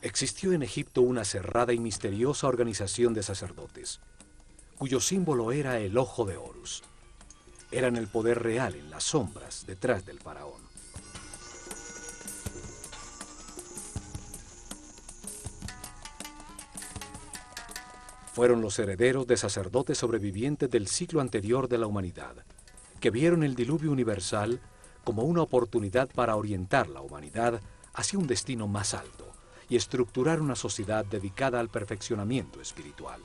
Existió en Egipto una cerrada y misteriosa organización de sacerdotes, cuyo símbolo era el ojo de Horus. Eran el poder real en las sombras detrás del faraón. Fueron los herederos de sacerdotes sobrevivientes del siglo anterior de la humanidad, que vieron el diluvio universal como una oportunidad para orientar la humanidad hacia un destino más alto y estructurar una sociedad dedicada al perfeccionamiento espiritual.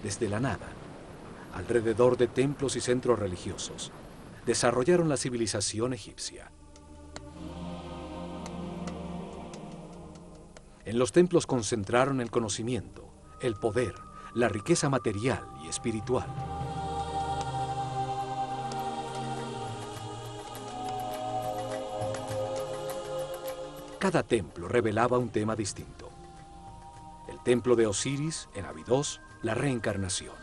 Desde la nada, alrededor de templos y centros religiosos, desarrollaron la civilización egipcia. En los templos concentraron el conocimiento, el poder, la riqueza material y espiritual. Cada templo revelaba un tema distinto. El templo de Osiris, en Abidos, la reencarnación.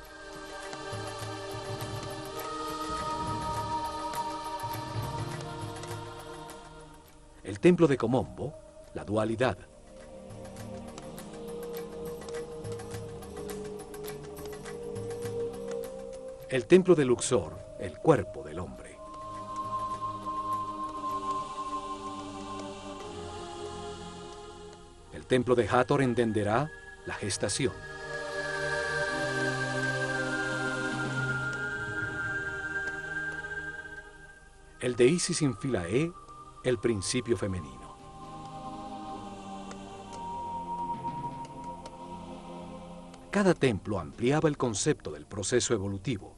El templo de Komombo, la dualidad. El templo de Luxor, el cuerpo del hombre. El templo de Hathor en Denderah, la gestación. El de Isis en Philae, el principio femenino. Cada templo ampliaba el concepto del proceso evolutivo.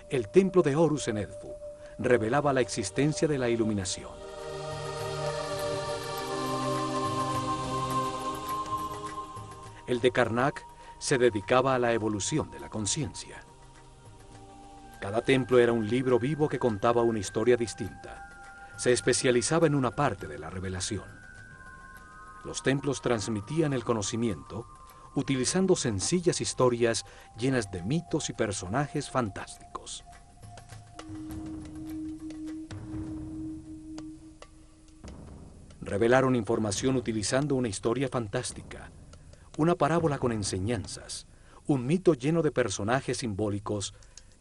El templo de Horus en Edfu revelaba la existencia de la iluminación. El de Karnak se dedicaba a la evolución de la conciencia. Cada templo era un libro vivo que contaba una historia distinta. Se especializaba en una parte de la revelación. Los templos transmitían el conocimiento utilizando sencillas historias llenas de mitos y personajes fantásticos. Revelaron información utilizando una historia fantástica, una parábola con enseñanzas, un mito lleno de personajes simbólicos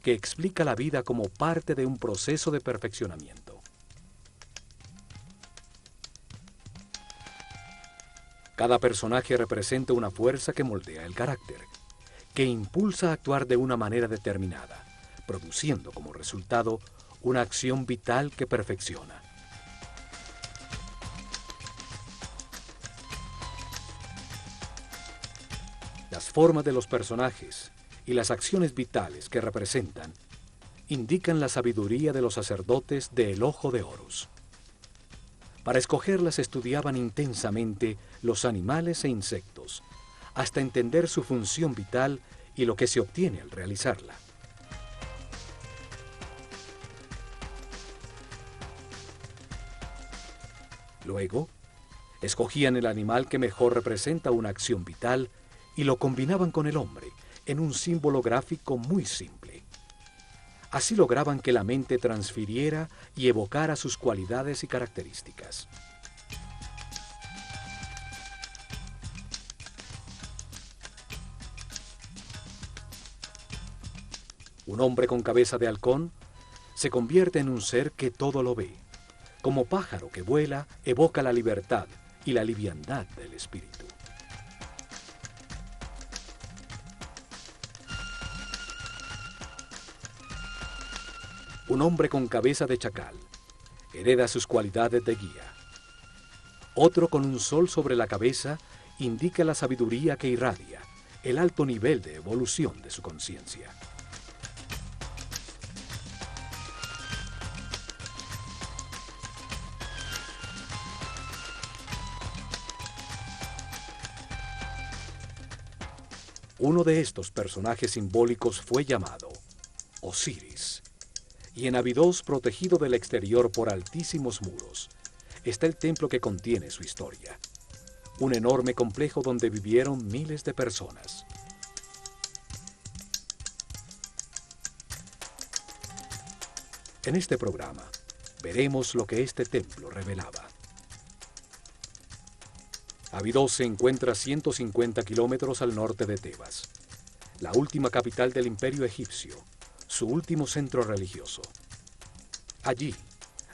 que explica la vida como parte de un proceso de perfeccionamiento. Cada personaje representa una fuerza que moldea el carácter, que impulsa a actuar de una manera determinada, produciendo como resultado una acción vital que perfecciona. Las formas de los personajes y las acciones vitales que representan indican la sabiduría de los sacerdotes del Ojo de Horus. Para escogerlas estudiaban intensamente los animales e insectos, hasta entender su función vital y lo que se obtiene al realizarla. Luego, escogían el animal que mejor representa una acción vital y lo combinaban con el hombre en un símbolo gráfico muy simple. Así lograban que la mente transfiriera y evocara sus cualidades y características. Un hombre con cabeza de halcón se convierte en un ser que todo lo ve. Como pájaro que vuela, evoca la libertad y la liviandad del espíritu. Un hombre con cabeza de chacal hereda sus cualidades de guía. Otro con un sol sobre la cabeza indica la sabiduría que irradia, el alto nivel de evolución de su conciencia. Uno de estos personajes simbólicos fue llamado Osiris. Y en Abidos, protegido del exterior por altísimos muros, está el templo que contiene su historia. Un enorme complejo donde vivieron miles de personas. En este programa veremos lo que este templo revelaba. Abidos se encuentra a 150 kilómetros al norte de Tebas, la última capital del Imperio egipcio, su último centro religioso. Allí,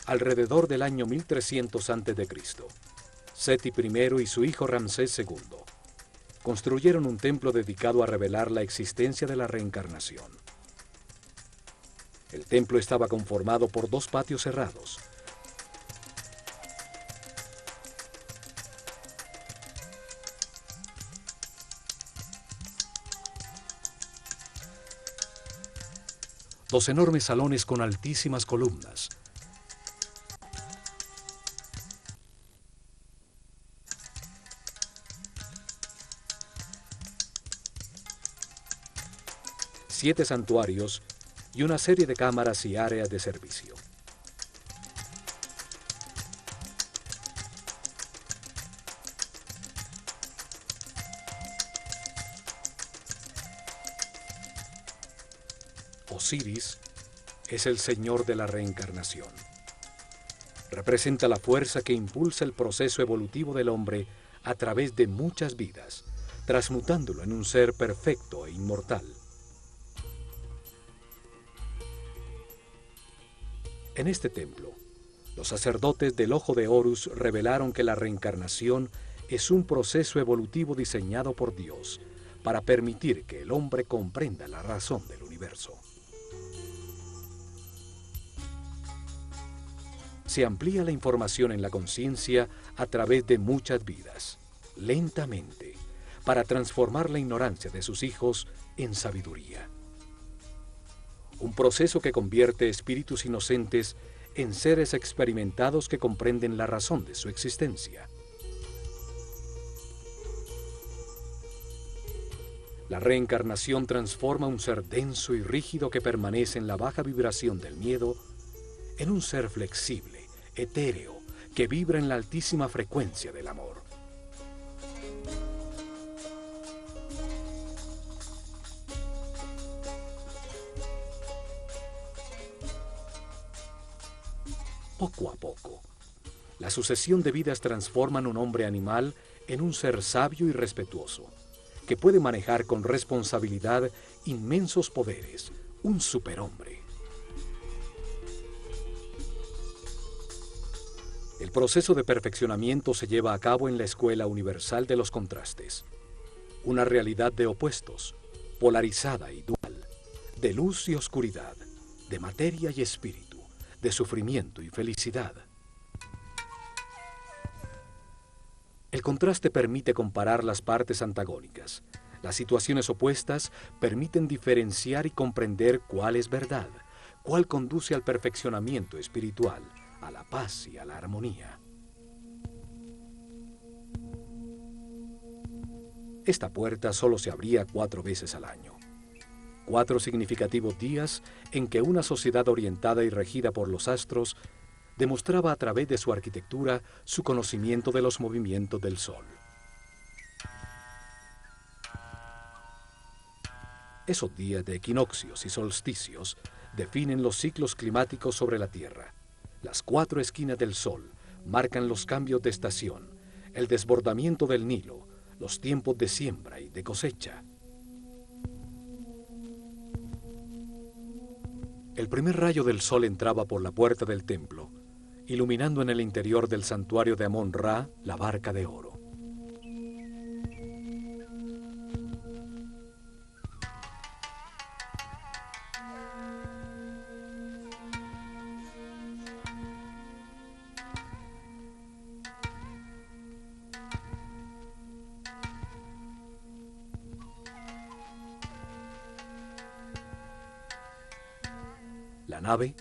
alrededor del año 1300 a.C., Seti I y su hijo Ramsés II construyeron un templo dedicado a revelar la existencia de la reencarnación. El templo estaba conformado por 2 patios cerrados. Dos enormes salones con altísimas columnas. Siete santuarios y una serie de cámaras y áreas de servicio. Osiris es el señor de la reencarnación. Representa la fuerza que impulsa el proceso evolutivo del hombre a través de muchas vidas, transmutándolo en un ser perfecto e inmortal. En este templo, los sacerdotes del Ojo de Horus revelaron que la reencarnación es un proceso evolutivo diseñado por Dios para permitir que el hombre comprenda la razón del universo. Se amplía la información en la conciencia a través de muchas vidas, lentamente, para transformar la ignorancia de sus hijos en sabiduría. Un proceso que convierte espíritus inocentes en seres experimentados que comprenden la razón de su existencia. La reencarnación transforma un ser denso y rígido que permanece en la baja vibración del miedo en un ser flexible, etéreo, que vibra en la altísima frecuencia del amor. Poco a poco, la sucesión de vidas transforman un hombre animal en un ser sabio y respetuoso, que puede manejar con responsabilidad inmensos poderes, un superhombre. El proceso de perfeccionamiento se lleva a cabo en la Escuela Universal de los Contrastes, una realidad de opuestos, polarizada y dual, de luz y oscuridad, de materia y espíritu, de sufrimiento y felicidad. El contraste permite comparar las partes antagónicas. Las situaciones opuestas permiten diferenciar y comprender cuál es verdad, cuál conduce al perfeccionamiento espiritual, a la paz y a la armonía. Esta puerta solo se abría 4 veces al año. 4 significativos días en que una sociedad orientada y regida por los astros demostraba a través de su arquitectura su conocimiento de los movimientos del Sol. Esos días de equinoccios y solsticios definen los ciclos climáticos sobre la Tierra. Las 4 esquinas del Sol marcan los cambios de estación, el desbordamiento del Nilo, los tiempos de siembra y de cosecha. El primer rayo del sol entraba por la puerta del templo, iluminando en el interior del santuario de Amón-Ra la barca de oro. La nave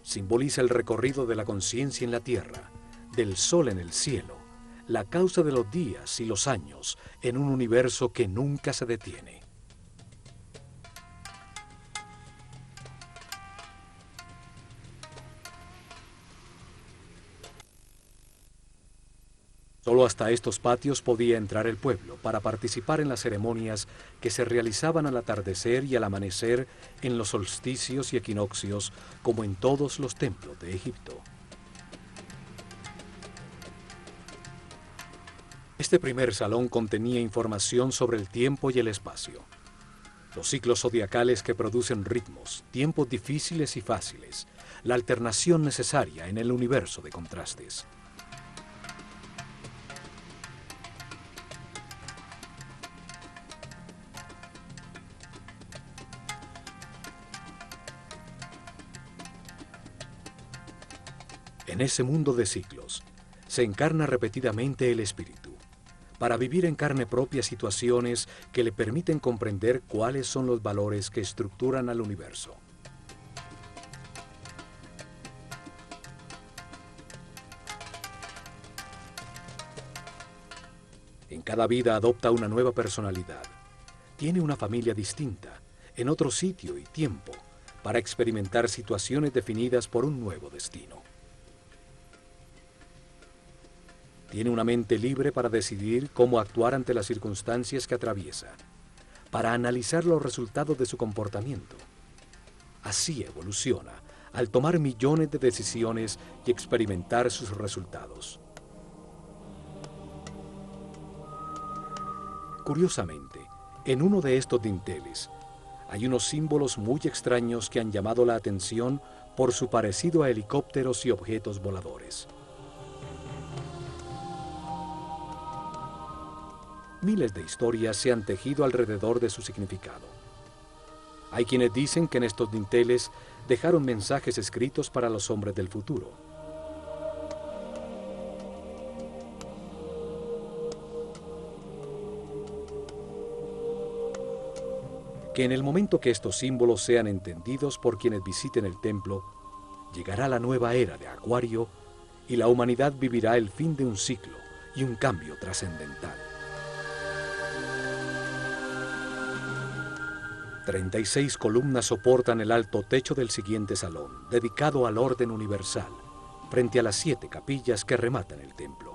simboliza el recorrido de la conciencia en la tierra, del sol en el cielo, la causa de los días y los años en un universo que nunca se detiene. Solo hasta estos patios podía entrar el pueblo para participar en las ceremonias que se realizaban al atardecer y al amanecer en los solsticios y equinoccios, como en todos los templos de Egipto. Este primer salón contenía información sobre el tiempo y el espacio, los ciclos zodiacales que producen ritmos, tiempos difíciles y fáciles, la alternación necesaria en el universo de contrastes. En ese mundo de ciclos, se encarna repetidamente el espíritu, para vivir en carne propia situaciones que le permiten comprender cuáles son los valores que estructuran al universo. En cada vida adopta una nueva personalidad, tiene una familia distinta, en otro sitio y tiempo, para experimentar situaciones definidas por un nuevo destino. Tiene una mente libre para decidir cómo actuar ante las circunstancias que atraviesa, para analizar los resultados de su comportamiento. Así evoluciona, al tomar millones de decisiones y experimentar sus resultados. Curiosamente, en uno de estos dinteles, hay unos símbolos muy extraños que han llamado la atención por su parecido a helicópteros y objetos voladores. Miles de historias se han tejido alrededor de su significado. Hay quienes dicen que en estos dinteles dejaron mensajes escritos para los hombres del futuro. Que en el momento que estos símbolos sean entendidos por quienes visiten el templo, llegará la nueva era de Acuario y la humanidad vivirá el fin de un ciclo y un cambio trascendental. 36 columnas soportan el alto techo del siguiente salón, dedicado al orden universal, frente a las 7 capillas que rematan el templo.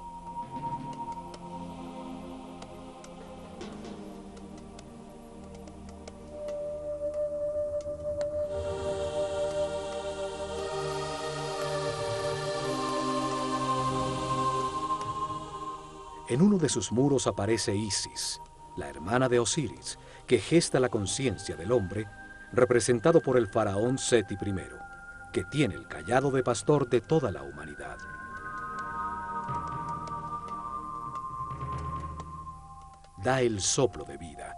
En uno de sus muros aparece Isis, la hermana de Osiris, que gesta la conciencia del hombre, representado por el faraón Seti I, que tiene el cayado de pastor de toda la humanidad. Da el soplo de vida,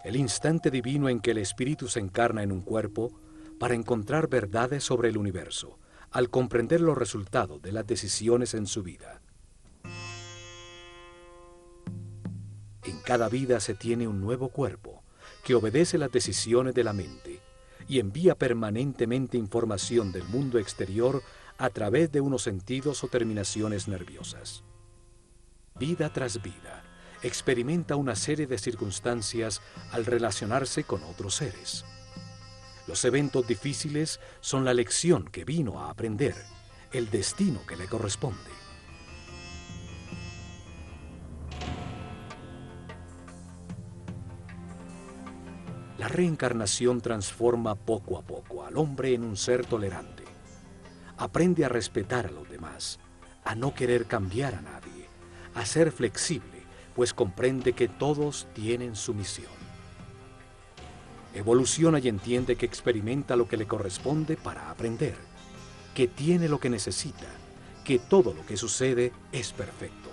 el instante divino en que el espíritu se encarna en un cuerpo para encontrar verdades sobre el universo, al comprender los resultados de las decisiones en su vida. En cada vida se tiene un nuevo cuerpo que obedece las decisiones de la mente y envía permanentemente información del mundo exterior a través de unos sentidos o terminaciones nerviosas. Vida tras vida, experimenta una serie de circunstancias al relacionarse con otros seres. Los eventos difíciles son la lección que vino a aprender, el destino que le corresponde. La reencarnación transforma poco a poco al hombre en un ser tolerante. Aprende a respetar a los demás, a no querer cambiar a nadie, a ser flexible, pues comprende que todos tienen su misión. Evoluciona y entiende que experimenta lo que le corresponde para aprender, que tiene lo que necesita, que todo lo que sucede es perfecto,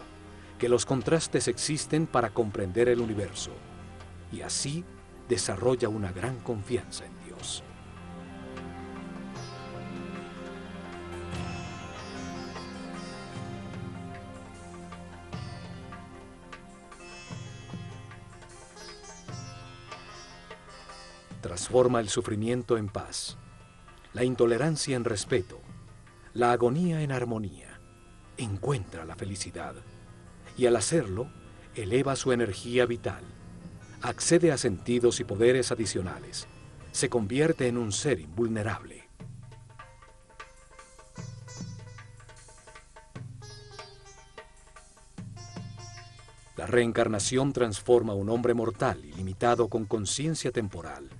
que los contrastes existen para comprender el universo, y así desarrolla una gran confianza en Dios. Transforma el sufrimiento en paz, la intolerancia en respeto, la agonía en armonía. Encuentra la felicidad y al hacerlo, eleva su energía vital. Accede a sentidos y poderes adicionales. Se convierte en un ser invulnerable. La reencarnación transforma a un hombre mortal y limitado con conciencia temporal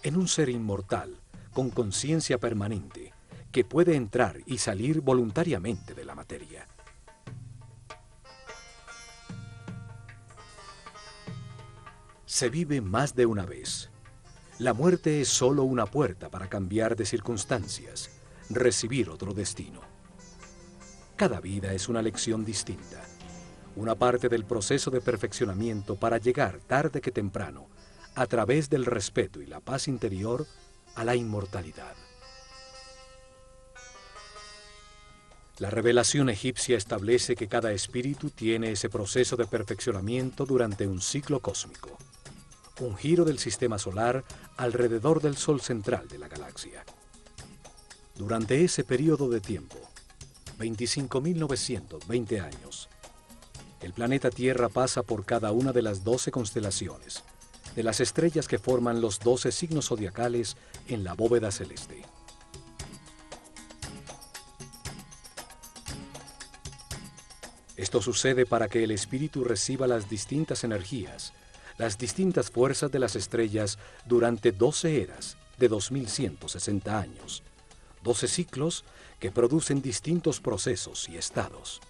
en un ser inmortal con conciencia permanente que puede entrar y salir voluntariamente de la materia. Se vive más de una vez. La muerte es solo una puerta para cambiar de circunstancias, recibir otro destino. Cada vida es una lección distinta, una parte del proceso de perfeccionamiento para llegar tarde que temprano, a través del respeto y la paz interior, a la inmortalidad. La revelación egipcia establece que cada espíritu tiene ese proceso de perfeccionamiento durante un ciclo cósmico, un giro del sistema solar alrededor del Sol central de la galaxia. Durante ese periodo de tiempo, 25.920 años, el planeta Tierra pasa por cada una de las 12 constelaciones, de las estrellas que forman los 12 signos zodiacales en la bóveda celeste. Esto sucede para que el espíritu reciba las distintas energías, las distintas fuerzas de las estrellas durante 12 eras de 2160 años, 12 ciclos que producen distintos procesos y estados.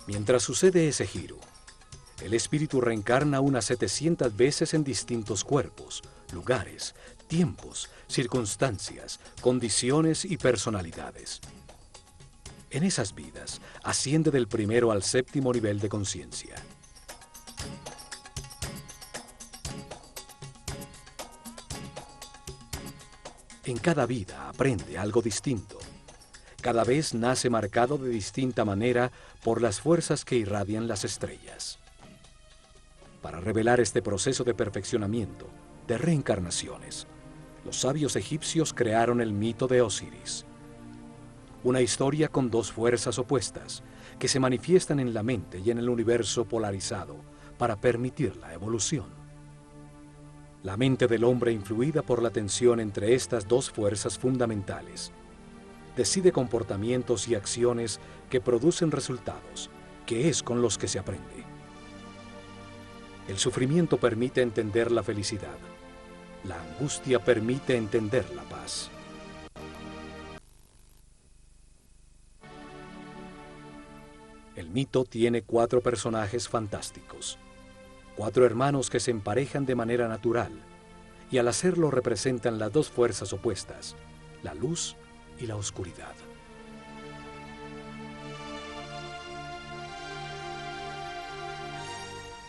Mientras sucede ese giro, el espíritu reencarna unas 700 veces en distintos cuerpos, lugares, tiempos, circunstancias, condiciones y personalidades. En esas vidas, asciende del primero al séptimo nivel de conciencia. En cada vida aprende algo distinto. Cada vez nace marcado de distinta manera por las fuerzas que irradian las estrellas. Para revelar este proceso de perfeccionamiento, de reencarnaciones, los sabios egipcios crearon el mito de Osiris. Una historia con dos fuerzas opuestas que se manifiestan en la mente y en el universo polarizado para permitir la evolución. La mente del hombre, influida por la tensión entre estas dos fuerzas fundamentales, decide comportamientos y acciones que producen resultados, que es con los que se aprende. El sufrimiento permite entender la felicidad. La angustia permite entender la paz. El mito tiene 4 personajes fantásticos, 4 hermanos que se emparejan de manera natural y al hacerlo representan las dos fuerzas opuestas, la luz y la oscuridad.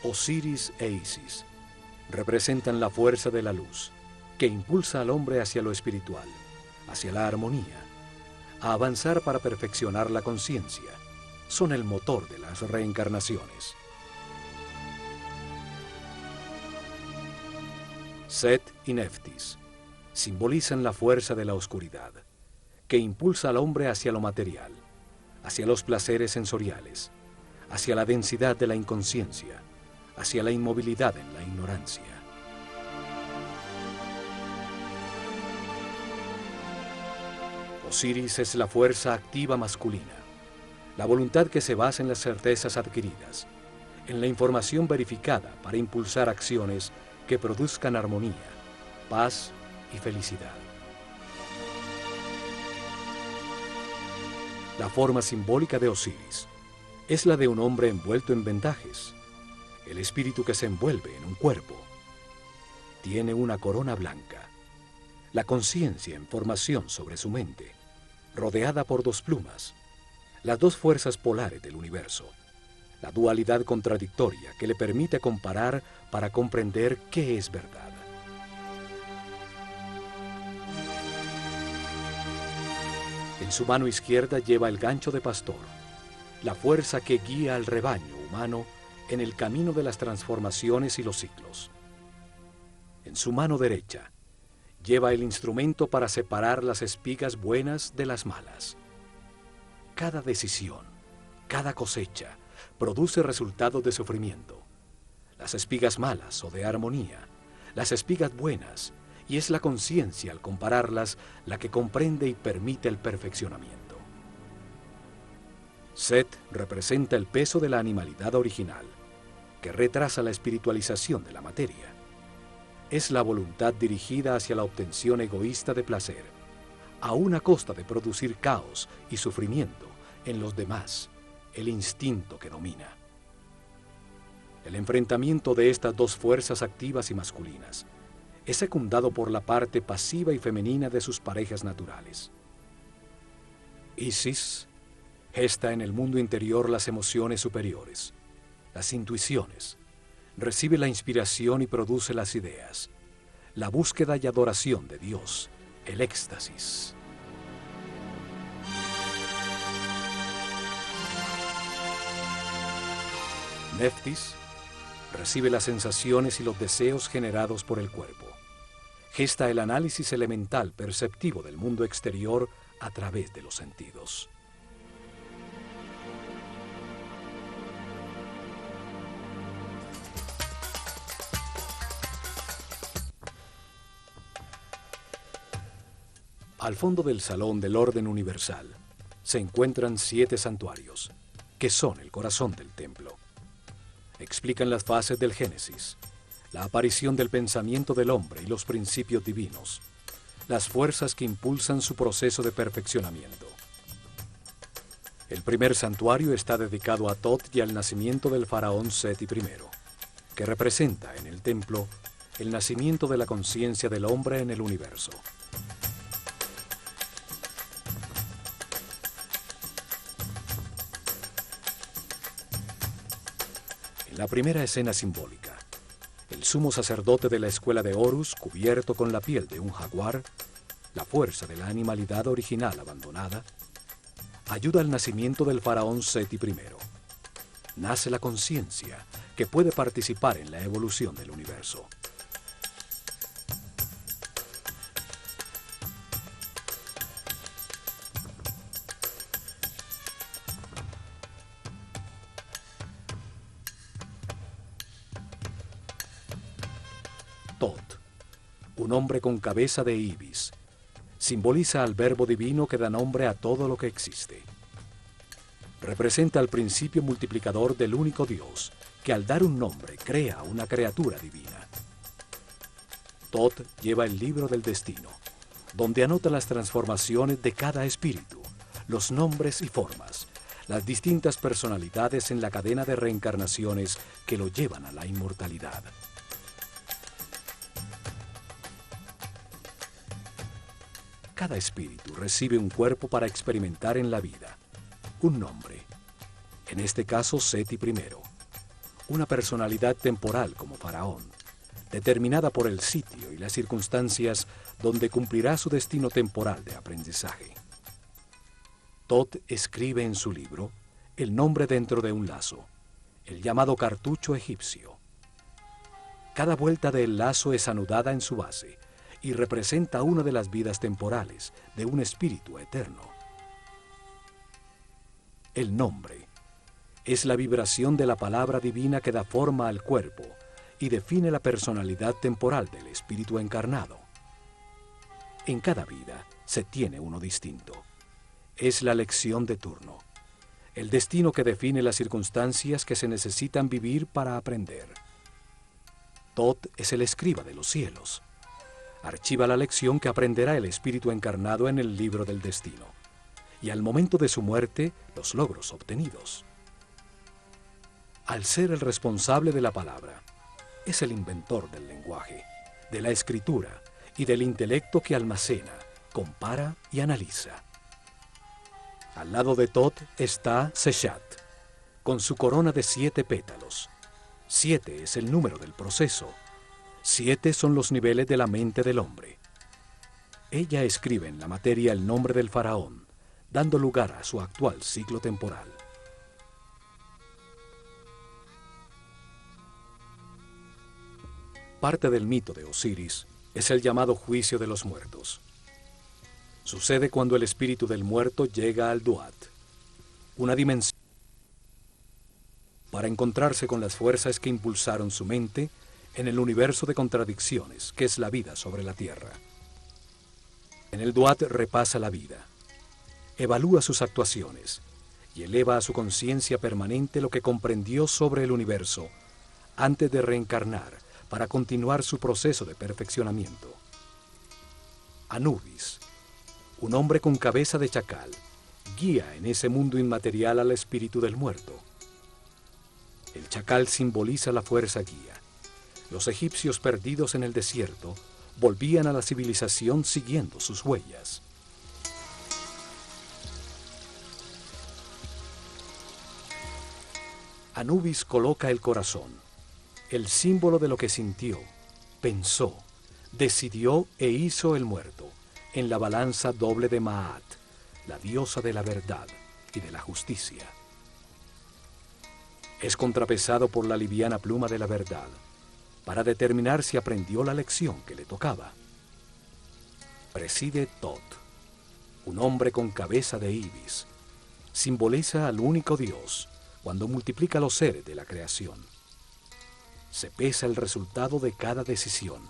Osiris e Isis representan la fuerza de la luz, que impulsa al hombre hacia lo espiritual, hacia la armonía, a avanzar para perfeccionar la conciencia. Son el motor de las reencarnaciones. Set y Neftis simbolizan la fuerza de la oscuridad, que impulsa al hombre hacia lo material, hacia los placeres sensoriales, hacia la densidad de la inconsciencia, hacia la inmovilidad en la ignorancia. Osiris es la fuerza activa masculina, la voluntad que se basa en las certezas adquiridas, en la información verificada para impulsar acciones que produzcan armonía, paz y felicidad. La forma simbólica de Osiris es la de un hombre envuelto en vendajes, el espíritu que se envuelve en un cuerpo. Tiene una corona blanca, la conciencia en formación sobre su mente, rodeada por 2 plumas, las 2 fuerzas polares del universo, la dualidad contradictoria que le permite comparar para comprender qué es verdad. En su mano izquierda lleva el gancho de pastor, la fuerza que guía al rebaño humano en el camino de las transformaciones y los ciclos. En su mano derecha lleva el instrumento para separar las espigas buenas de las malas. Cada decisión, cada cosecha, produce resultados de sufrimiento. Las espigas malas o de armonía, las espigas buenas y es la conciencia, al compararlas, la que comprende y permite el perfeccionamiento. Set representa el peso de la animalidad original, que retrasa la espiritualización de la materia. Es la voluntad dirigida hacia la obtención egoísta de placer, aún a costa de producir caos y sufrimiento en los demás, el instinto que domina. El enfrentamiento de estas dos fuerzas activas y masculinas es secundado por la parte pasiva y femenina de sus parejas naturales. Isis gesta en el mundo interior las emociones superiores, las intuiciones, recibe la inspiración y produce las ideas, la búsqueda y adoración de Dios, el éxtasis. Neftis recibe las sensaciones y los deseos generados por el cuerpo. Gesta el análisis elemental perceptivo del mundo exterior a través de los sentidos. Al fondo del salón del orden universal se encuentran 7 santuarios, que son el corazón del templo. Explican las fases del Génesis, la aparición del pensamiento del hombre y los principios divinos, las fuerzas que impulsan su proceso de perfeccionamiento. El primer santuario está dedicado a Tot y al nacimiento del faraón Seti I, que representa en el templo el nacimiento de la conciencia del hombre en el universo. En la primera escena simbólica, el sumo sacerdote de la escuela de Horus, cubierto con la piel de un jaguar, la fuerza de la animalidad original abandonada, ayuda al nacimiento del faraón Seti I. Nace la conciencia que puede participar en la evolución del universo. Tot, un hombre con cabeza de ibis, simboliza al verbo divino que da nombre a todo lo que existe. Representa el principio multiplicador del único Dios, que al dar un nombre crea una criatura divina. Tot lleva el libro del destino, donde anota las transformaciones de cada espíritu, los nombres y formas, las distintas personalidades en la cadena de reencarnaciones que lo llevan a la inmortalidad. Cada espíritu recibe un cuerpo para experimentar en la vida, un nombre, en este caso Seti I, una personalidad temporal como faraón, determinada por el sitio y las circunstancias donde cumplirá su destino temporal de aprendizaje. Tot escribe en su libro el nombre dentro de un lazo, el llamado cartucho egipcio. Cada vuelta del lazo es anudada en su base y representa una de las vidas temporales de un espíritu eterno. El nombre es la vibración de la palabra divina que da forma al cuerpo y define la personalidad temporal del espíritu encarnado. En cada vida se tiene uno distinto. Es la lección de turno, el destino que define las circunstancias que se necesitan vivir para aprender. Tot es el escriba de los cielos. Archiva la lección que aprenderá el espíritu encarnado en el libro del destino, y al momento de su muerte, los logros obtenidos. Al ser el responsable de la palabra, es el inventor del lenguaje, de la escritura y del intelecto que almacena, compara y analiza. Al lado de Tot está Seshat, con su corona de 7 pétalos. 7 es el número del proceso. 7 son los niveles de la mente del hombre. Ella escribe en la materia el nombre del faraón, dando lugar a su actual ciclo temporal. Parte del mito de Osiris es el llamado juicio de los muertos. Sucede cuando el espíritu del muerto llega al Duat, una dimensión, para encontrarse con las fuerzas que impulsaron su mente en el universo de contradicciones que es la vida sobre la Tierra. En el Duat repasa la vida, evalúa sus actuaciones y eleva a su conciencia permanente lo que comprendió sobre el universo antes de reencarnar para continuar su proceso de perfeccionamiento. Anubis, un hombre con cabeza de chacal, guía en ese mundo inmaterial al espíritu del muerto. El chacal simboliza la fuerza guía. Los egipcios perdidos en el desierto volvían a la civilización siguiendo sus huellas. Anubis coloca el corazón, el símbolo de lo que sintió, pensó, decidió e hizo el muerto, en la balanza doble de Maat, la diosa de la verdad y de la justicia. Es contrapesado por la liviana pluma de la verdad, para determinar si aprendió la lección que le tocaba. Preside Tot, un hombre con cabeza de ibis, simboliza al único Dios cuando multiplica los seres de la creación. Se pesa el resultado de cada decisión.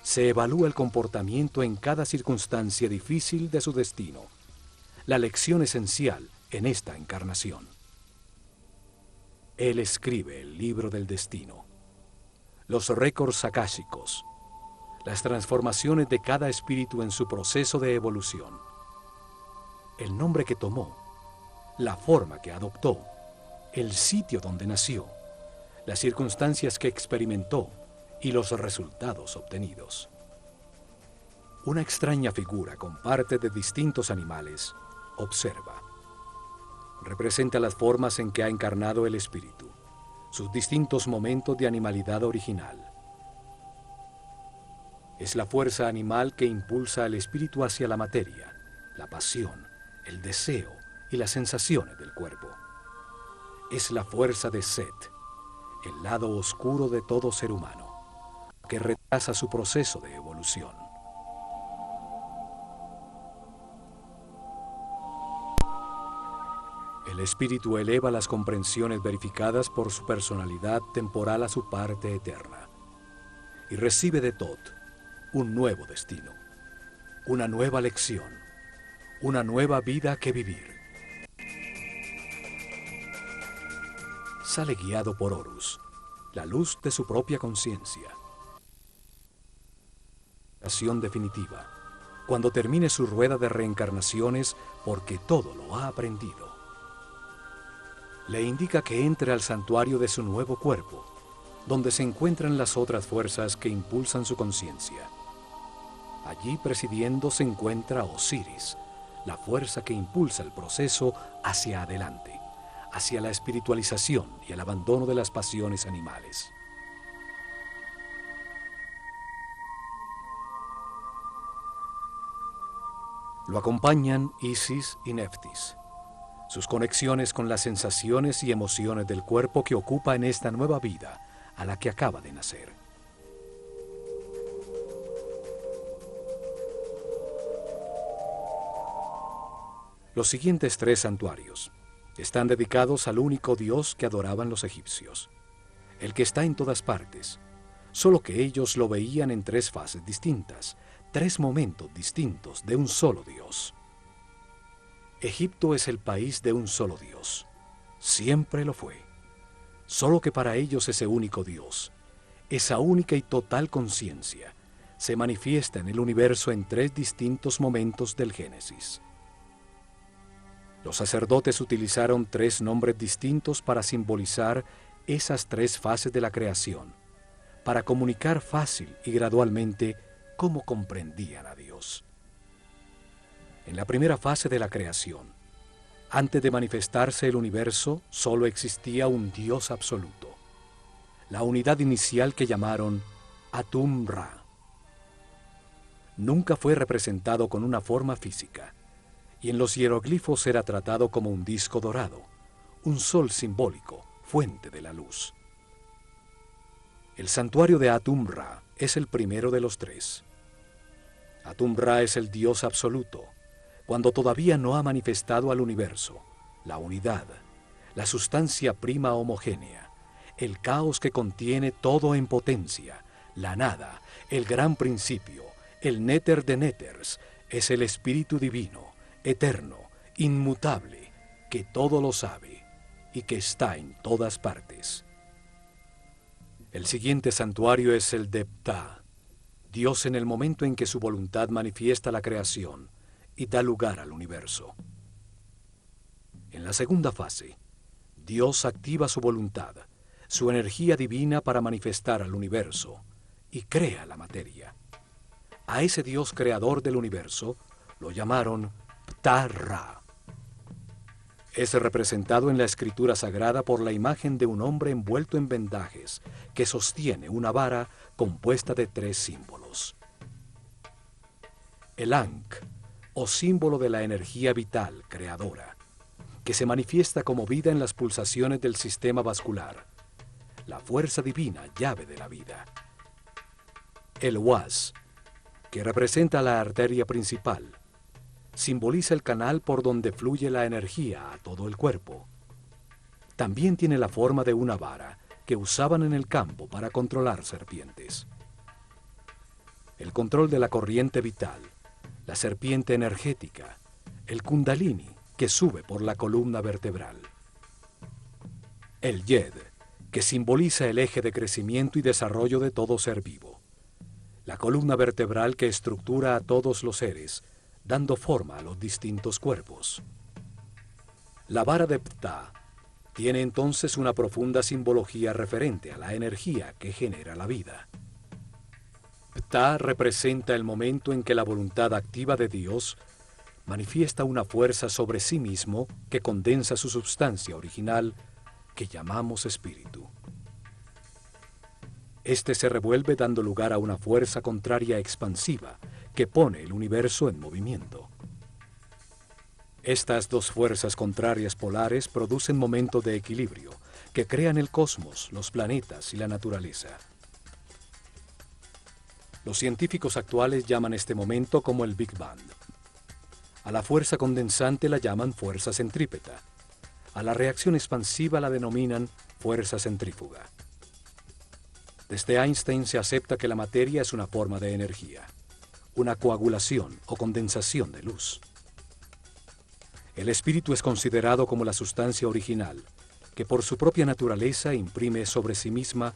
Se evalúa el comportamiento en cada circunstancia difícil de su destino, la lección esencial en esta encarnación. Él escribe el libro del destino, los récords akáshicos, las transformaciones de cada espíritu en su proceso de evolución, el nombre que tomó, la forma que adoptó, el sitio donde nació, las circunstancias que experimentó y los resultados obtenidos. Una extraña figura con partes de distintos animales observa. Representa las formas en que ha encarnado el espíritu, sus distintos momentos de animalidad original. Es la fuerza animal que impulsa al espíritu hacia la materia, la pasión, el deseo y las sensaciones del cuerpo. Es la fuerza de Set, el lado oscuro de todo ser humano, que retrasa su proceso de evolución. El espíritu eleva las comprensiones verificadas por su personalidad temporal a su parte eterna y recibe de Tot un nuevo destino, una nueva lección, una nueva vida que vivir. Sale guiado por Horus, la luz de su propia conciencia. Acción definitiva, cuando termine su rueda de reencarnaciones, porque todo lo ha aprendido. Le indica que entre al santuario de su nuevo cuerpo, donde se encuentran las otras fuerzas que impulsan su conciencia. Allí presidiendo se encuentra Osiris, la fuerza que impulsa el proceso hacia adelante, hacia la espiritualización y el abandono de las pasiones animales. Lo acompañan Isis y Neftis, sus conexiones con las sensaciones y emociones del cuerpo que ocupa en esta nueva vida a la que acaba de nacer. Los siguientes 3 santuarios están dedicados al único Dios que adoraban los egipcios, el que está en todas partes, solo que ellos lo veían en 3 fases distintas, 3 momentos distintos de un solo Dios. Egipto es el país de un solo Dios, siempre lo fue, solo que para ellos ese único Dios, esa única y total conciencia, se manifiesta en el universo en 3 distintos momentos del Génesis. Los sacerdotes utilizaron 3 nombres distintos para simbolizar esas 3 fases de la creación, para comunicar fácil y gradualmente cómo comprendían a Dios. En la primera fase de la creación, antes de manifestarse el universo, solo existía un Dios absoluto, la unidad inicial que llamaron Atum-Ra. Nunca fue representado con una forma física, y en los hieroglifos era tratado como un disco dorado, un sol simbólico, fuente de la luz. El santuario de Atum-Ra es el primero de los 3. Atum-Ra es el Dios absoluto, cuando todavía no ha manifestado al universo, la unidad, la sustancia prima homogénea, el caos que contiene todo en potencia, la nada, el gran principio, el néter de néters, es el Espíritu Divino, eterno, inmutable, que todo lo sabe y que está en todas partes. El siguiente santuario es el de Ptah, Dios en el momento en que su voluntad manifiesta la creación y da lugar al universo. En la segunda fase, Dios activa su voluntad, su energía divina para manifestar al universo y crea la materia. A ese Dios creador del universo lo llamaron Ptah-Ra. Es representado en la escritura sagrada por la imagen de un hombre envuelto en vendajes que sostiene una vara compuesta de 3 símbolos. El Ankh, o símbolo de la energía vital creadora, que se manifiesta como vida en las pulsaciones del sistema vascular, la fuerza divina, llave de la vida. El Was, que representa la arteria principal, simboliza el canal por donde fluye la energía a todo el cuerpo. También tiene la forma de una vara que usaban en el campo para controlar serpientes. El control de la corriente vital, la serpiente energética, el Kundalini que sube por la columna vertebral. El Yed, que simboliza el eje de crecimiento y desarrollo de todo ser vivo. La columna vertebral que estructura a todos los seres, dando forma a los distintos cuerpos. La vara de Ptah tiene entonces una profunda simbología referente a la energía que genera la vida. Ptah representa el momento en que la voluntad activa de Dios manifiesta una fuerza sobre sí mismo que condensa su substancia original, que llamamos espíritu. Este se revuelve dando lugar a una fuerza contraria expansiva que pone el universo en movimiento. Estas dos fuerzas contrarias polares producen momentos de equilibrio que crean el cosmos, los planetas y la naturaleza. Los científicos actuales llaman este momento como el Big Bang. A la fuerza condensante la llaman fuerza centrípeta. A la reacción expansiva la denominan fuerza centrífuga. Desde Einstein se acepta que la materia es una forma de energía, una coagulación o condensación de luz. El espíritu es considerado como la sustancia original, que por su propia naturaleza imprime sobre sí misma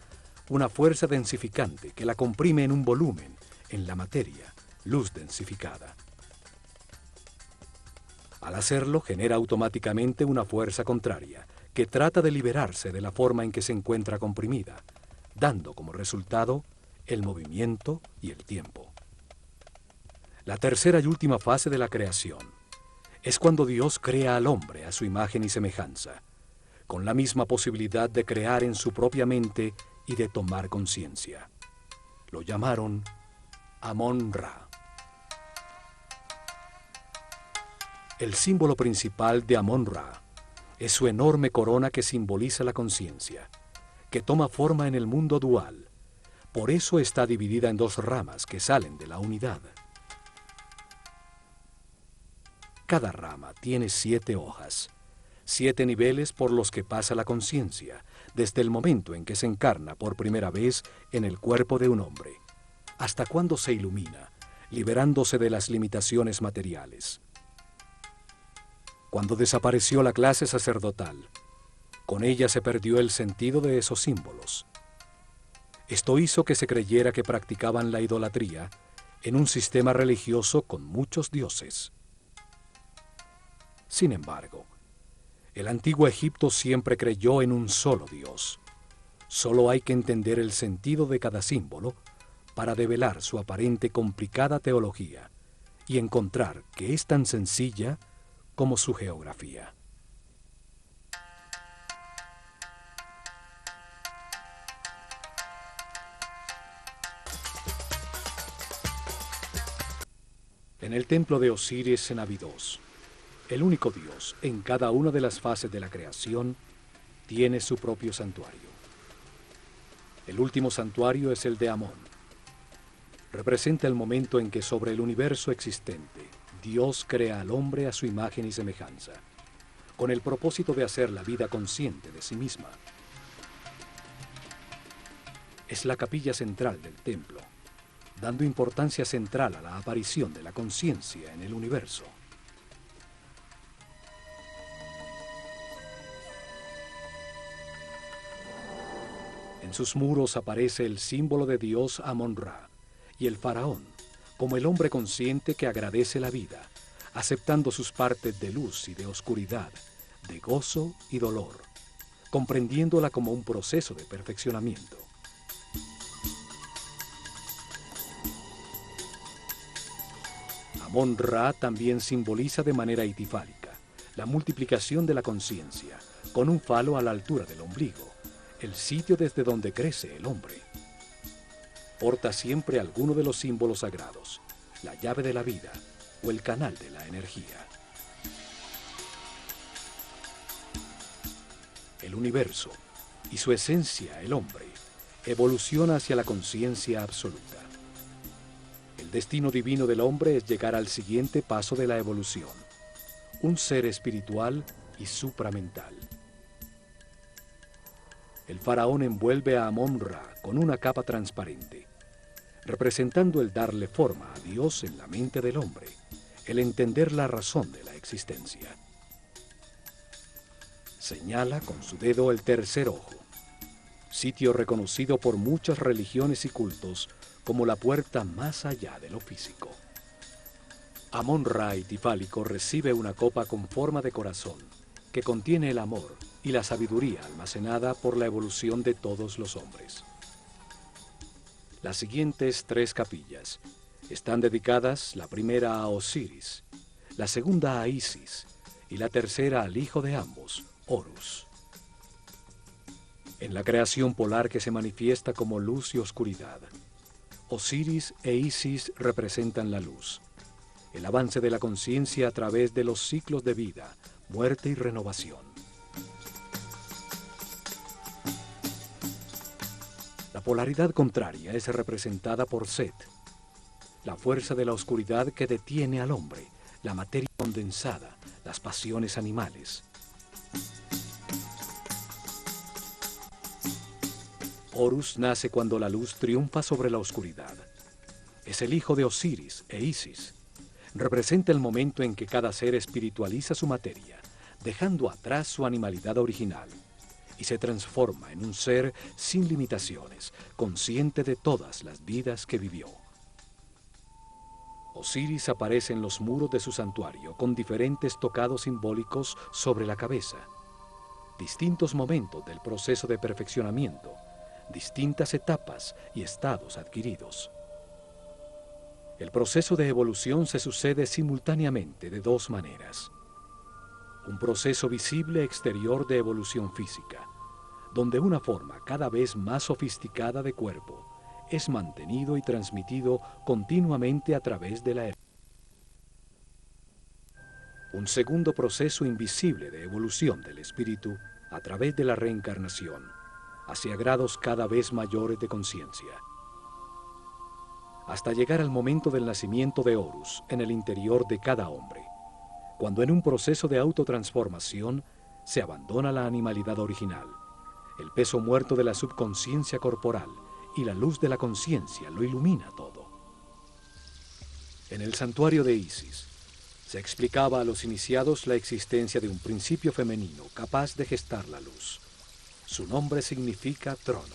una fuerza densificante que la comprime en un volumen, en la materia, luz densificada. Al hacerlo, genera automáticamente una fuerza contraria, que trata de liberarse de la forma en que se encuentra comprimida, dando como resultado el movimiento y el tiempo. La tercera y última fase de la creación es cuando Dios crea al hombre a su imagen y semejanza, con la misma posibilidad de crear en su propia mente y de tomar conciencia. Lo llamaron Amon-Ra. El símbolo principal de Amon-Ra es su enorme corona que simboliza la conciencia, que toma forma en el mundo dual. Por eso está dividida en 2 ramas que salen de la unidad. Cada rama tiene 7 hojas, 7 niveles por los que pasa la conciencia, desde el momento en que se encarna por primera vez en el cuerpo de un hombre, hasta cuando se ilumina, liberándose de las limitaciones materiales. Cuando desapareció la clase sacerdotal, con ella se perdió el sentido de esos símbolos. Esto hizo que se creyera que practicaban la idolatría en un sistema religioso con muchos dioses. Sin embargo, el antiguo Egipto siempre creyó en un solo Dios. Solo hay que entender el sentido de cada símbolo para develar su aparente complicada teología y encontrar que es tan sencilla como su geografía. En el templo de Osiris en Abidos, el único Dios en cada una de las fases de la creación tiene su propio santuario. El último santuario es el de Amón. Representa el momento en que sobre el universo existente, Dios crea al hombre a su imagen y semejanza, con el propósito de hacer la vida consciente de sí misma. es la capilla central del templo, dando importancia central a la aparición de la conciencia en el universo. En sus muros aparece el símbolo de Dios Amon-Ra y el faraón, como el hombre consciente que agradece la vida, aceptando sus partes de luz y de oscuridad, de gozo y dolor, comprendiéndola como un proceso de perfeccionamiento. Amon-Ra también simboliza de manera itifálica la multiplicación de la conciencia, con un falo a la altura del ombligo, el sitio desde donde crece el hombre. Porta siempre alguno de los símbolos sagrados, la llave de la vida o el canal de la energía. El universo y su esencia, el hombre, evoluciona hacia la conciencia absoluta. El destino divino del hombre es llegar al siguiente paso de la evolución, un ser espiritual y supramental. El faraón envuelve a Amon-Ra con una capa transparente, representando el darle forma a Dios en la mente del hombre, el entender la razón de la existencia. Señala con su dedo el tercer ojo, sitio reconocido por muchas religiones y cultos como la puerta más allá de lo físico. Amon-Ra itifálico recibe una copa con forma de corazón que contiene el amor y la sabiduría almacenada por la evolución de todos los hombres. Las siguientes 3 capillas están dedicadas, la primera a Osiris, la segunda a Isis y la tercera al hijo de ambos, Horus. En la creación polar que se manifiesta como luz y oscuridad, Osiris e Isis representan la luz, el avance de la conciencia a través de los ciclos de vida, muerte y renovación. La polaridad contraria es representada por Set, la fuerza de la oscuridad que detiene al hombre, la materia condensada, las pasiones animales. Horus nace cuando la luz triunfa sobre la oscuridad. Es el hijo de Osiris e Isis. Representa el momento en que cada ser espiritualiza su materia, dejando atrás su animalidad original, y se transforma en un ser sin limitaciones, consciente de todas las vidas que vivió. Osiris aparece en los muros de su santuario con diferentes tocados simbólicos sobre la cabeza, distintos momentos del proceso de perfeccionamiento, distintas etapas y estados adquiridos. El proceso de evolución se sucede simultáneamente de 2 maneras. Un proceso visible exterior de evolución física, donde una forma cada vez más sofisticada de cuerpo es mantenido y transmitido continuamente a través de la un segundo proceso invisible de evolución del espíritu a través de la reencarnación, hacia grados cada vez mayores de conciencia, hasta llegar al momento del nacimiento de Horus en el interior de cada hombre, cuando en un proceso de autotransformación se abandona la animalidad original, el peso muerto de la subconsciencia corporal y la luz de la conciencia lo ilumina todo. En el santuario de Isis se explicaba a los iniciados la existencia de un principio femenino capaz de gestar la luz. Su nombre significa trono.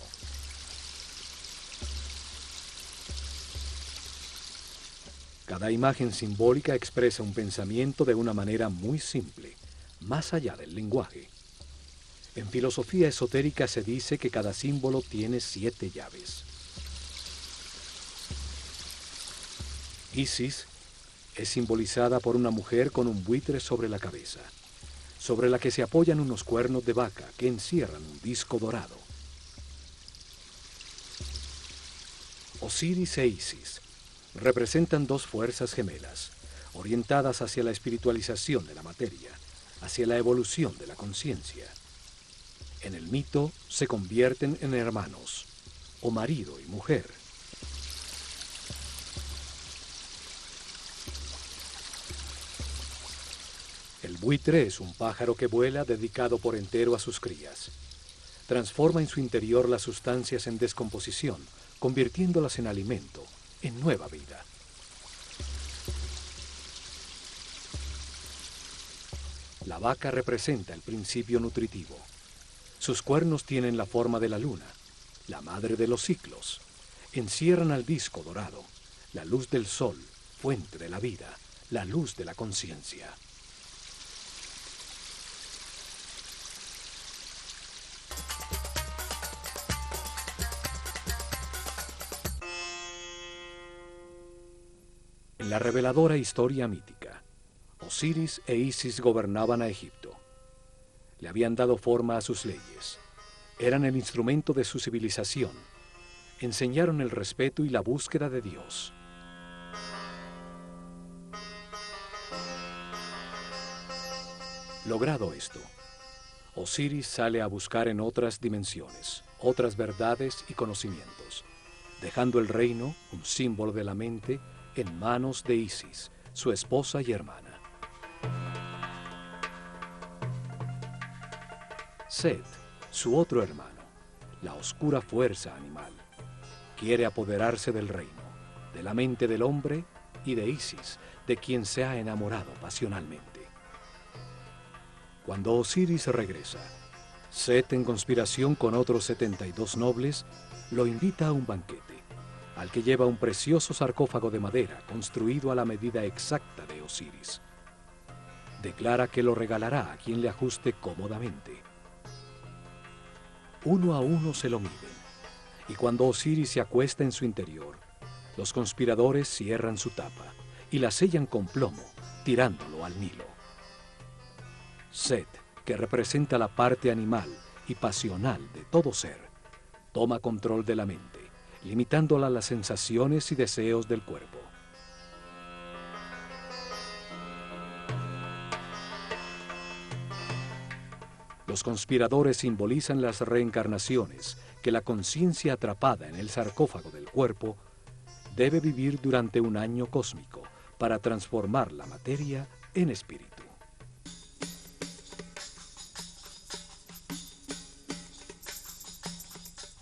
Cada imagen simbólica expresa un pensamiento de una manera muy simple, más allá del lenguaje. En filosofía esotérica se dice que cada símbolo tiene 7 llaves. Isis es simbolizada por una mujer con un buitre sobre la cabeza, sobre la que se apoyan unos cuernos de vaca que encierran un disco dorado. Osiris e Isis representan 2 fuerzas gemelas, orientadas hacia la espiritualización de la materia, hacia la evolución de la conciencia. En el mito se convierten en hermanos, o marido y mujer. El buitre es un pájaro que vuela dedicado por entero a sus crías. transforma en su interior las sustancias en descomposición, convirtiéndolas en alimento, en nueva vida. La vaca representa el principio nutritivo. Sus cuernos tienen la forma de la luna, la madre de los ciclos. Encierran al disco dorado, la luz del sol, fuente de la vida, la luz de la conciencia. En la reveladora historia mítica, Osiris e Isis gobernaban a Egipto. Le habían dado forma a sus leyes. Eran el instrumento de su civilización. Enseñaron el respeto y la búsqueda de Dios. Logrado esto, Osiris sale a buscar en otras dimensiones, otras verdades y conocimientos, dejando el reino, un símbolo de la mente, en manos de Isis, su esposa y hermana. Set, su otro hermano, la oscura fuerza animal, quiere apoderarse del reino, de la mente del hombre y de Isis, de quien se ha enamorado pasionalmente. Cuando Osiris regresa, Set, en conspiración con otros 72 nobles, lo invita a un banquete, al que lleva un precioso sarcófago de madera construido a la medida exacta de Osiris. Declara que lo regalará a quien le ajuste cómodamente. Uno a uno se lo miden, y cuando Osiris se acuesta en su interior, los conspiradores cierran su tapa y la sellan con plomo, tirándolo al Nilo. Set, que representa la parte animal y pasional de todo ser, toma control de la mente, limitándola a las sensaciones y deseos del cuerpo. Los conspiradores simbolizan las reencarnaciones que la conciencia atrapada en el sarcófago del cuerpo debe vivir durante un año cósmico para transformar la materia en espíritu.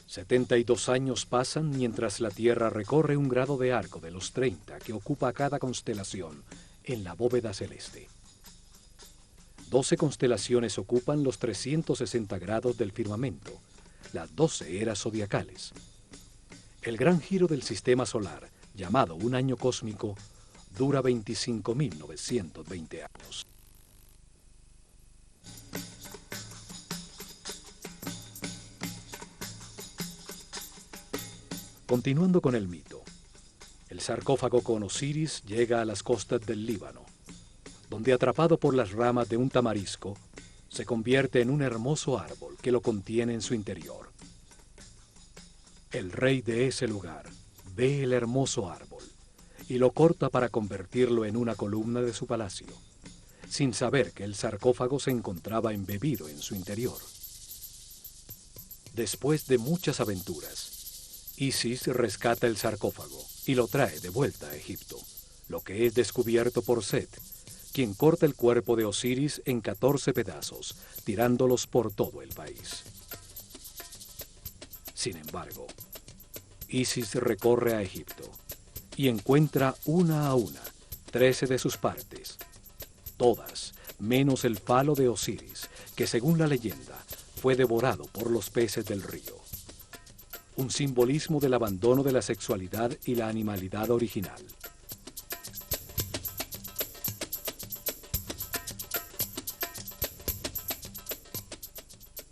$72 años pasan mientras la Tierra recorre un grado de arco de los 30 que ocupa cada constelación en la bóveda celeste. 12 constelaciones ocupan los 360 grados del firmamento, las 12 eras zodiacales. El gran giro del sistema solar, llamado un año cósmico, dura 25.920 años. Continuando con el mito, el sarcófago con Osiris llega a las costas del Líbano, donde, atrapado por las ramas de un tamarisco, se convierte en un hermoso árbol que lo contiene en su interior. El rey de ese lugar ve el hermoso árbol y lo corta para convertirlo en una columna de su palacio, sin saber que el sarcófago se encontraba embebido en su interior. Después de muchas aventuras, Isis rescata el sarcófago y lo trae de vuelta a Egipto, lo que es descubierto por Set, quien corta el cuerpo de Osiris en 14 pedazos, tirándolos por todo el país. Sin embargo, Isis recorre a Egipto y encuentra una a una 13 de sus partes, todas menos el falo de Osiris, que según la leyenda fue devorado por los peces del río. Un simbolismo del abandono de la sexualidad y la animalidad original.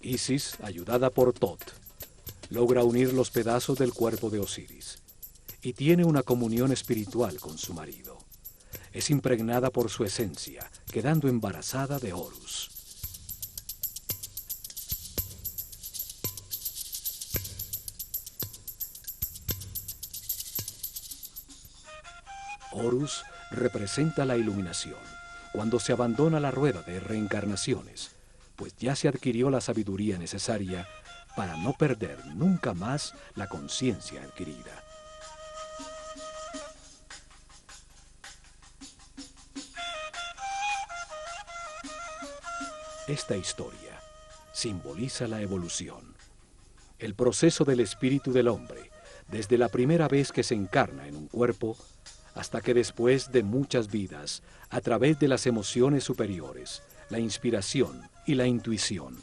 Isis, ayudada por Tot, logra unir los pedazos del cuerpo de Osiris y tiene una comunión espiritual con su marido. Es impregnada por su esencia, quedando embarazada de Horus. Horus representa la iluminación, cuando se abandona la rueda de reencarnaciones, pues ya se adquirió la sabiduría necesaria para no perder nunca más la conciencia adquirida. Esta historia simboliza la evolución El proceso del espíritu del hombre, desde la primera vez que se encarna en un cuerpo, hasta que después de muchas vidas, a través de las emociones superiores, la inspiración y la intuición,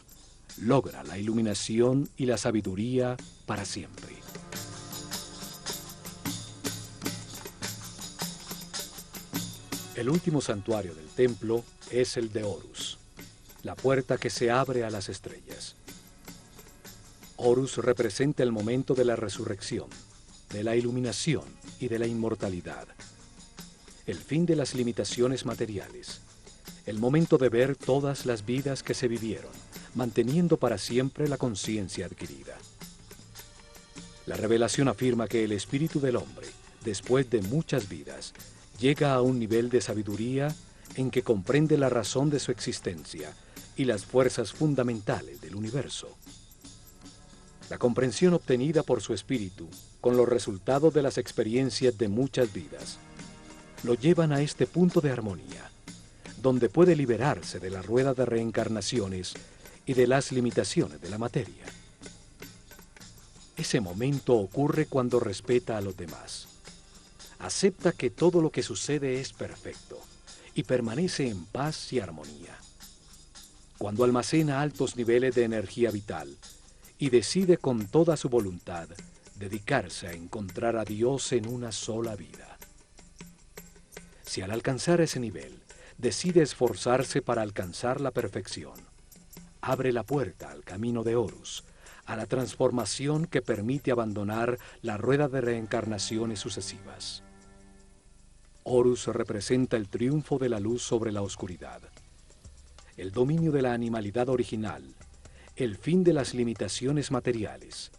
logra la iluminación y la sabiduría para siempre. El último santuario del templo es el de Horus, la puerta que se abre a las estrellas. Horus representa el momento de la resurrección, de la iluminación y de la inmortalidad. El fin de las limitaciones materiales, el momento de ver todas las vidas que se vivieron, manteniendo para siempre la conciencia adquirida. La revelación afirma que el espíritu del hombre, después de muchas vidas, llega a un nivel de sabiduría en que comprende la razón de su existencia y las fuerzas fundamentales del universo. La comprensión obtenida por su espíritu, con los resultados de las experiencias de muchas vidas, lo llevan a este punto de armonía, donde puede liberarse de la rueda de reencarnaciones y de las limitaciones de la materia. Ese momento ocurre cuando respeta a los demás. Acepta que todo lo que sucede es perfecto y permanece en paz y armonía. Cuando almacena altos niveles de energía vital y decide con toda su voluntad dedicarse a encontrar a Dios en una sola vida. Si al alcanzar ese nivel decide esforzarse para alcanzar la perfección, abre la puerta al camino de Horus, a la transformación que permite abandonar la rueda de reencarnaciones sucesivas. Horus representa el triunfo de la luz sobre la oscuridad, el dominio de la animalidad original, el fin de las limitaciones materiales,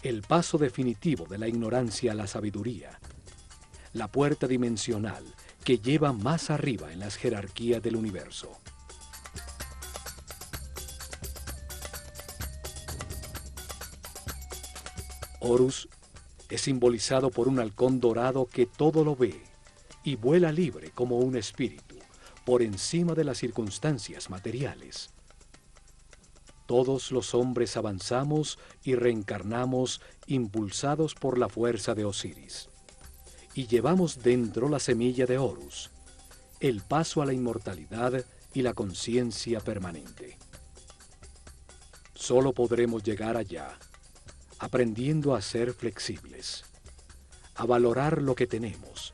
el paso definitivo de la ignorancia a la sabiduría, la puerta dimensional que lleva más arriba en las jerarquías del universo. Horus es simbolizado por un halcón dorado que todo lo ve y vuela libre como un espíritu, por encima de las circunstancias materiales. Todos los hombres avanzamos y reencarnamos impulsados por la fuerza de Osiris, y llevamos dentro la semilla de Horus, el paso a la inmortalidad y la conciencia permanente. Solo podremos llegar allá, aprendiendo a ser flexibles, a valorar lo que tenemos,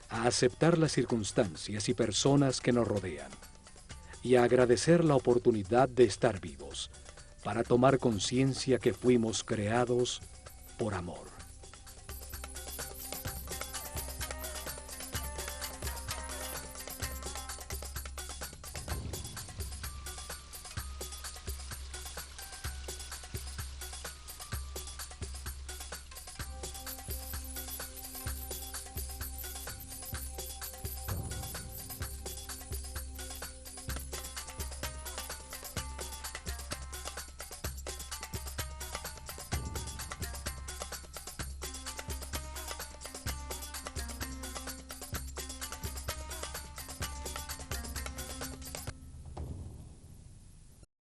a aceptar las circunstancias y personas que nos rodean, y a agradecer la oportunidad de estar vivos, para tomar conciencia que fuimos creados por amor.